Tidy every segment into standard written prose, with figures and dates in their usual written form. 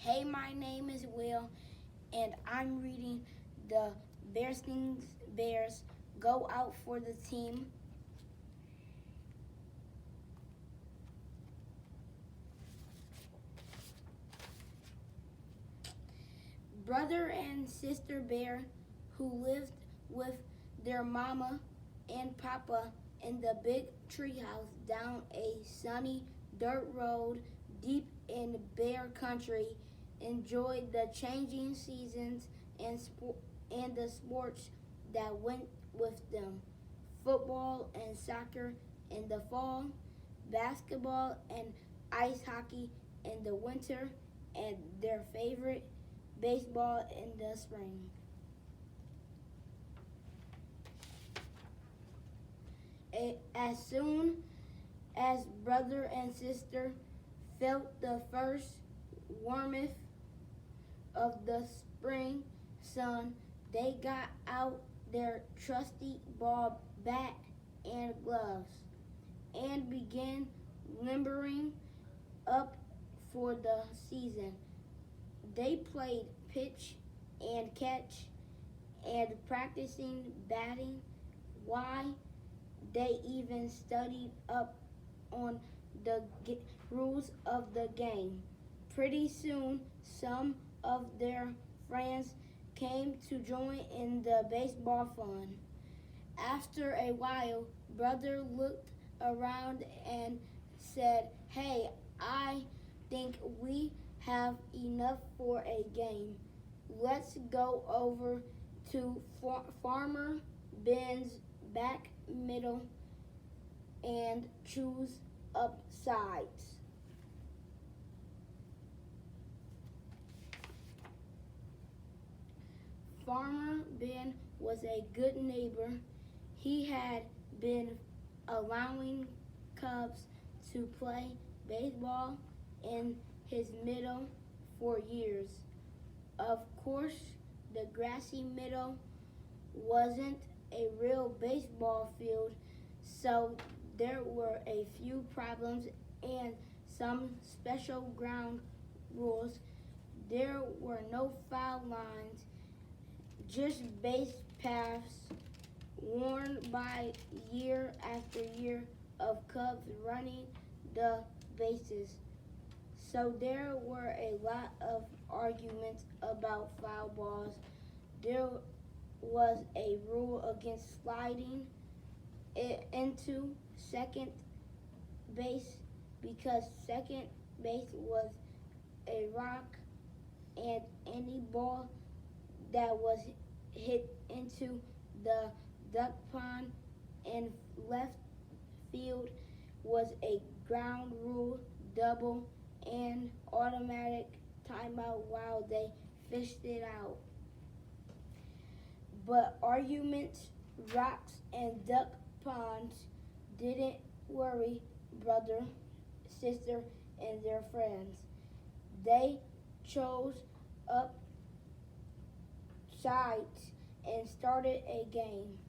Hey, my name is Will, and I'm reading the Berenstain Bears Go Out for the team. Brother and sister bear who lived with their mama and papa in the big treehouse down a sunny dirt road deep in bear country enjoyed the changing seasons and the sports that went with them. Football and soccer in the fall, basketball and ice hockey in the winter, and their favorite baseball in the spring. As soon as brother and sister felt the first warmth of the spring sun, they got out their trusty ball bat and gloves and began limbering up for the season. They played pitch and catch and practicing batting. Why? They even studied up on the rules of the game. Pretty soon, some of their friends came to join in the baseball fun. After a while, brother looked around and said, "Hey, I think we have enough for a game. Let's go over to Farmer Ben's back middle and choose up sides." Farmer Ben was a good neighbor. He had been allowing cubs to play baseball in his meadow for years. Of course, the grassy meadow wasn't a real baseball field, so there were a few problems and some special ground rules. There were no foul lines, just base paths worn by year after year of Cubs running the bases. So there were a lot of arguments about foul balls. There was a rule against sliding it into second base because second base was a rock and any ball that was hit into the duck pond in left field was a ground rule double and automatic timeout while they fished it out. But arguments, rocks, and duck ponds didn't worry brother, sister, and their friends. They chose up sides and started a game.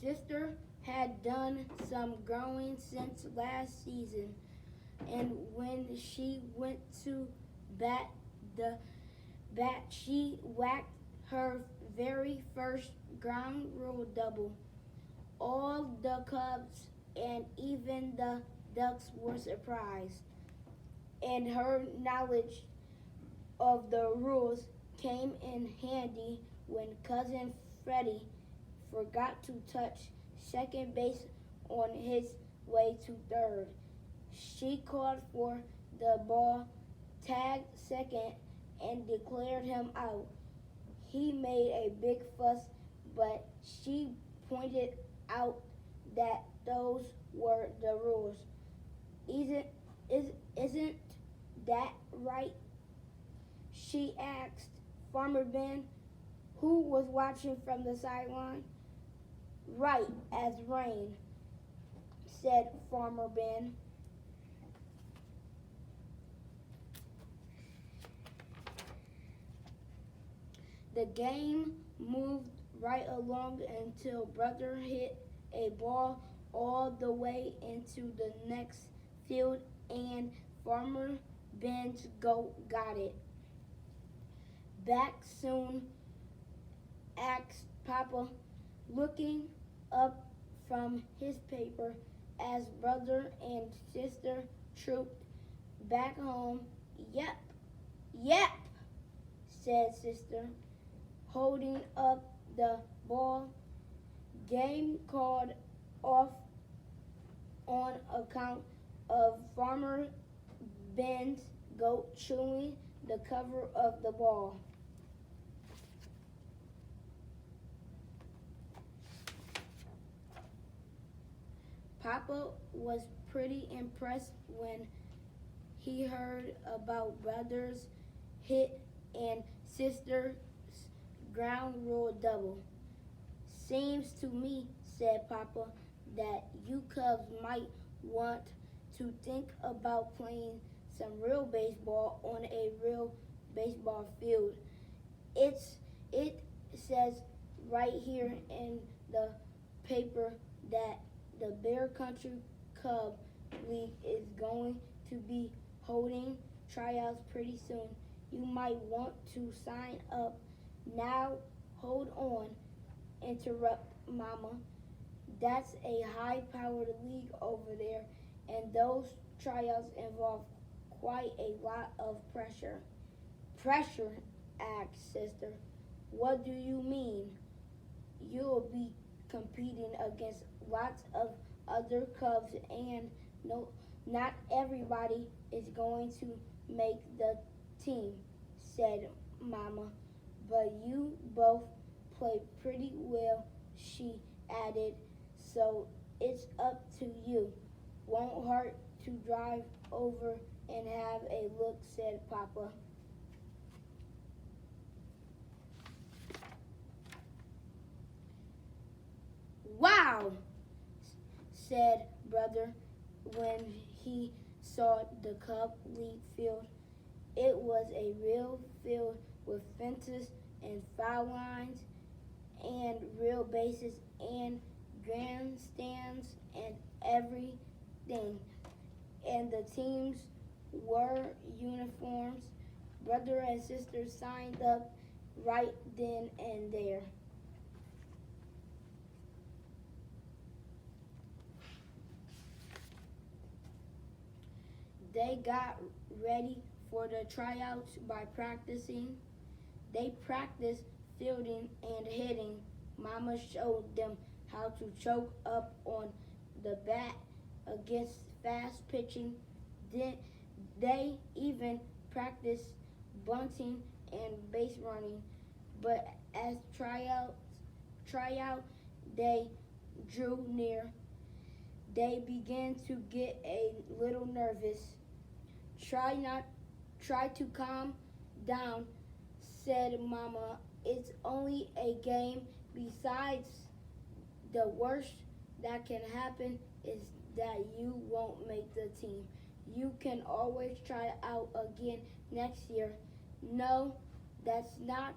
Sister had done some growing since last season, and when she went to bat she whacked her very first ground rule double. All the Cubs and even the Ducks were surprised, and her knowledge of the rules came in handy when cousin Freddie forgot to touch second base on his way to third. She called for the ball, tagged second, and declared him out. He made a big fuss, but she pointed out that those were the rules. Isn't that right? She asked Farmer Ben, who was watching from the sideline. "Right as rain," said Farmer Ben. The game moved right along until brother hit a ball all the way into the next field, and Farmer Ben's goat got it. Back soon, asked Papa, looking up from his paper as brother and sister trooped back home. Yep, yep, said sister, holding up the ball. Game called off on account of Farmer Ben's goat chewing the cover of the ball. Papa was pretty impressed when he heard about brother's hit and sister's ground rule double. Seems to me, said Papa, that you Cubs might want to think about playing some real baseball on a real baseball field. It says right here in the paper that the Bear Country Cub League is going to be holding tryouts pretty soon. You might want to sign up now. Hold on, interrupt Mama. That's a high-powered league over there, and those tryouts involve quite a lot of pressure. Pressure? Asked sister. What do you mean? You'll be competing against lots of other Cubs, and no, not everybody is going to make the team, said Mama. But you both play pretty well, she added, so it's up to you. Won't hurt to drive over and have a look, said Papa. Wow, said brother when he saw the Cub League field. It was a real field with fences and foul lines and real bases and grandstands and everything. And the teams wore uniforms. Brother and sister signed up right then and there. They got ready for the tryouts by practicing. They practiced fielding and hitting. Mama showed them how to choke up on the bat against fast pitching. Then they even practiced bunting and base running. But as tryout day drew near, they began to get a little nervous. Try to calm down, said Mama. It's only a game. Besides, the worst that can happen is that you won't make the team. You can always try out again next year. No, that's not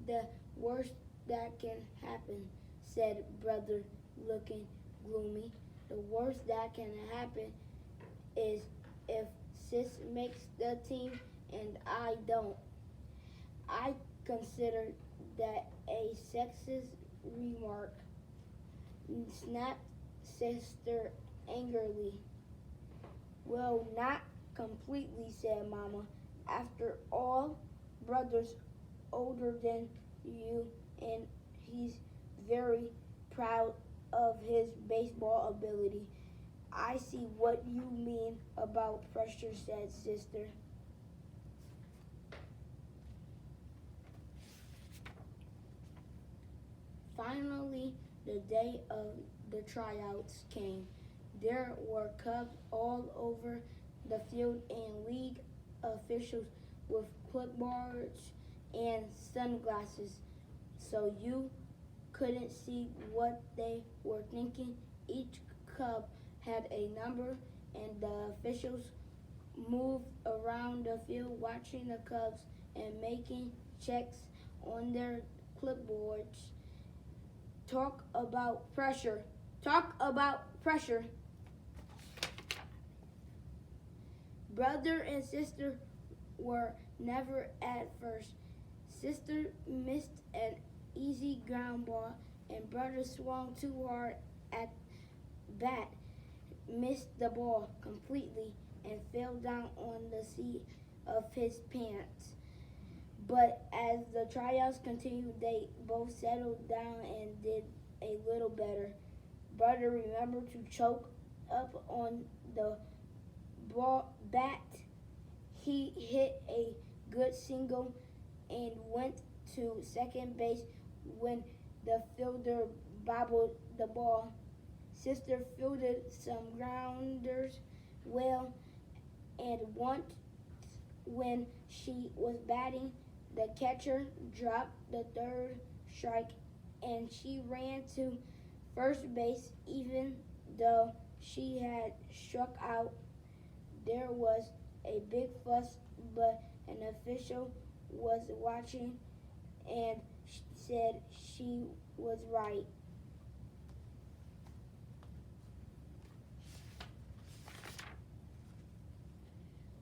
the worst that can happen, said brother, looking gloomy. The worst that can happen is if Sis makes the team and I don't. I consider that a sexist remark, snapped sister angrily. Well, not completely, said Mama. After all, brother's older than you, and he's very proud of his baseball ability. I see what you mean about pressure, said sister. Finally, the day of the tryouts came. There were Cubs all over the field and league officials with clipboards and sunglasses, so you couldn't see what they were thinking. Each Cub had a number, and the officials moved around the field watching the Cubs and making checks on their clipboards. Talk about pressure. Talk about pressure. Brother and sister were never at first. Sister missed an easy ground ball, and brother swung too hard at bat, missed the ball completely, and fell down on the seat of his pants. But as the tryouts continued, they both settled down and did a little better. Brother remembered to choke up on the ball bat. He hit a good single and went to second base when the fielder bobbled the ball. Sister fielded some grounders well, and once when she was batting, the catcher dropped the third strike and she ran to first base even though she had struck out. There was a big fuss, but an official was watching and said she was right.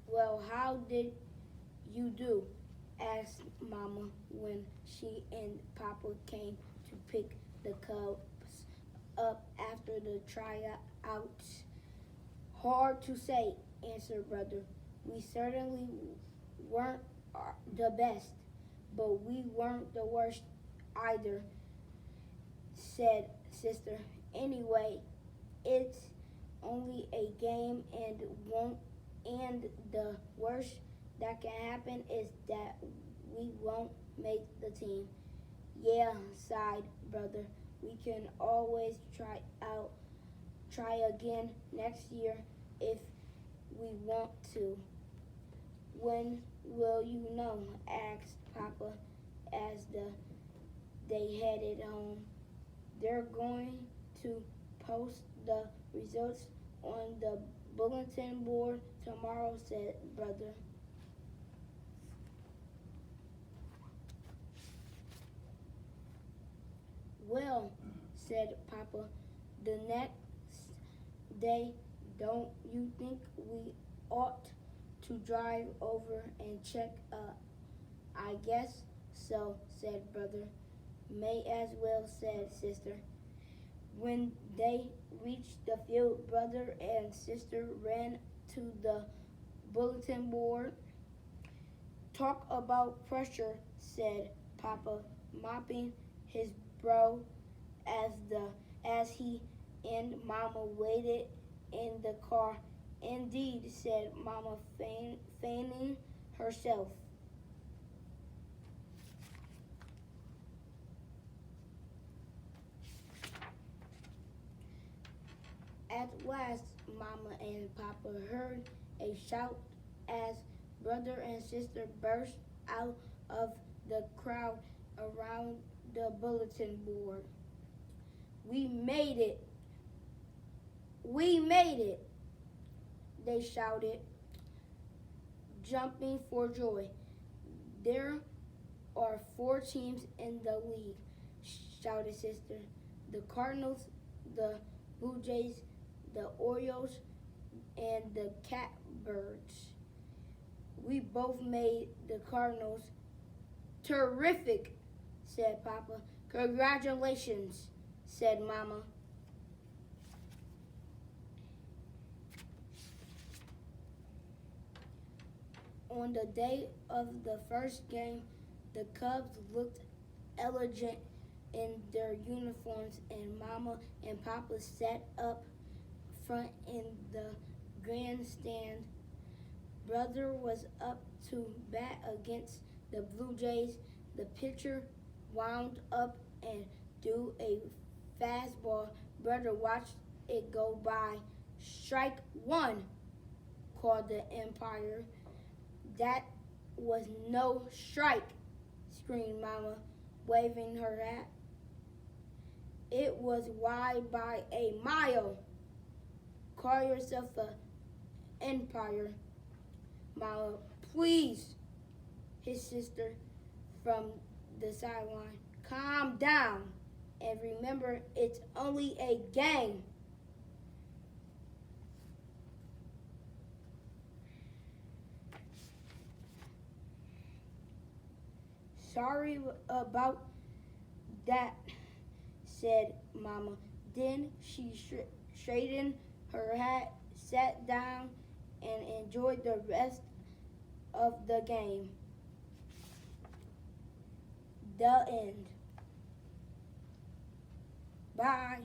Well, how did you do? Asked Mama when she and Papa came to pick the Cubs up after the tryouts. Hard to say, answered Brother. We certainly weren't the best, but we weren't the worst either, said Sister. Anyway, it's only a game and the worst that can happen is that we won't make the team. Yeah, sighed Brother. We can always try again next year if we want to. When will you know? Asked Papa as they headed home. They're going to post the results on the bulletin board tomorrow, said Brother. Well, said Papa, the next day, don't you think we ought to drive over and check? I guess so, said Brother. May as well, said Sister. When they reached the field, Brother and Sister ran to the bulletin board. Talk about pressure, said Papa, mopping his brow as he and Mama waited in the car. Indeed, said Mama, feigning herself. At last, Mama and Papa heard a shout as Brother and Sister burst out of the crowd around the bulletin board. We made it! We made it! They shouted, jumping for joy. There are 4 teams in the league, shouted Sister. The Cardinals, the Blue Jays, the Orioles, and the Catbirds. We both made the Cardinals. Terrific, said Papa. Congratulations, said Mama. On the day of the first game, the Cubs looked elegant in their uniforms, and Mama and Papa sat up front in the grandstand. Brother was up to bat against the Blue Jays. The pitcher wound up and threw a fastball. Brother watched it go by. Strike 1, called the umpire. That was no strike, screamed Mama, waving her hat. It was wide by a mile. Call yourself an umpire, Mama, please, his sister from the sideline. Calm down and remember it's only a game. Sorry about that, said Mama. Then she straightened her hat, sat down, and enjoyed the rest of the game. The end. Bye.